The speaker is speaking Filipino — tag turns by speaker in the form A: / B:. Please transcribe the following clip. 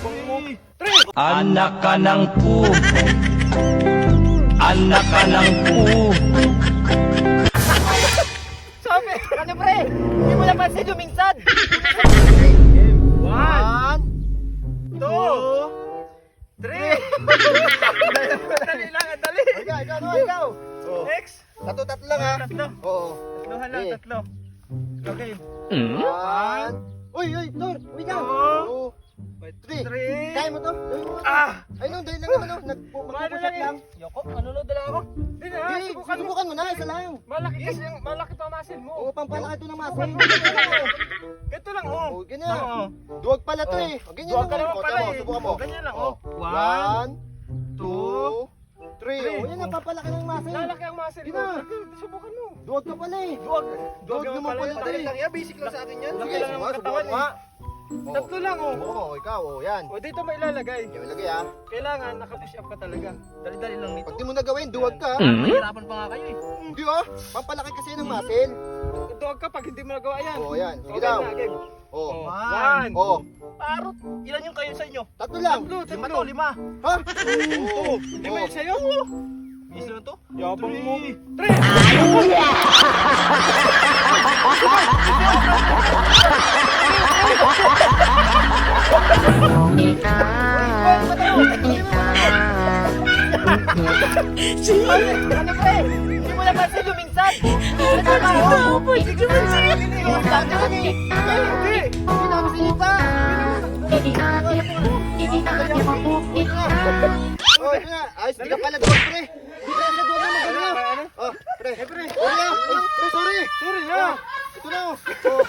A: Yabang mo. 3!
B: Anak ka ng pu. Anak ka ng pu.
A: Sabi!
C: Ano pre? Hindi mo napansin lumingsad.
A: 1, 2, 3! Dali lang, dali!
C: Ikaw.
A: Next!
C: Tatlo lang ha.
A: Tatlo.
C: Oo.
A: Tatlohan lang,
C: Eh.
A: tatlo. Okay.
C: 1. Uy, Tor. Uy ka.
A: Two.
C: 3.
A: 3.
C: Kaya mo to? Gawin mo.
A: Ah!
C: Ay no, dali lang naman no.
A: Ano
C: Magpupusat
A: lang
C: lang.
A: Yoko, manunod na lang ako. Hindi na,
C: Hindi,
A: subukan mo.
C: subukan mo na. Isa lang.
A: Malaki kasi yung malaki pa muscle mo.
C: Oo, pampalaki ito ng muscle.
A: Ito lang, oh.
C: Oh, ganyan.
A: Oo.
C: Duwag pala to
A: Oh.
C: eh. O, ganyan
A: Duwag ka
C: lang.
A: naman
C: O,
A: pala
C: tama,
A: eh.
C: subukan mo.
A: Ganyan lang,
C: Oh.
A: oh. 1,
C: 2, 3.
A: three.
C: O, yan ang papalaki ng muscle.
A: lalaki ang muscle
C: Sige
A: mo.
C: na.
A: Subukan mo.
C: Duwag ka pala eh.
A: Duwag.
C: Duwag
A: naman
C: naman pala ito
A: Dali
C: eh.
A: lang yan, basic lang sa akin yan. Laki
C: Sige,
A: lang ang
C: subukan
A: katawan
C: mo.
A: eh. Tatlo lang, oh.
C: Oo, ikaw. O, yan.
A: O, dito may ilalagay.
C: Yung ilagay ah.
A: Kailangan naka-push up ka talaga. Dali-dali lang nito.
C: Pag di mo nagawin, duwag ka.
A: Mahirapan pa nga kayo eh.
C: Hindi ah. Pampalaki kasi ng muscle.
A: Duwag ka pag hindi mo nagawa yan.
C: Oo, yan. Sige
A: Okay
C: daw.
A: na, game.
C: Oo.
A: One.
C: Oo.
A: Parot. Ilan yung kayo sa inyo?
C: Tatlo lang.
A: Tatlo. Lima.
C: Ha?
A: Oo. Lima yung sa'yo? Isa lang to? Yabang mo. 3!
C: Ano pre? Hindi mo napansin lumingsad.
A: Hindi!
C: Hindi namin sinita. Oh, ito na. Ayos, di ka pala duwag pre. Di ka sa duwag na magaling. Oh, pre. Pre. Sorry ah. Pre, sorry.
A: Sorry na!
C: Ito na oh. Oh.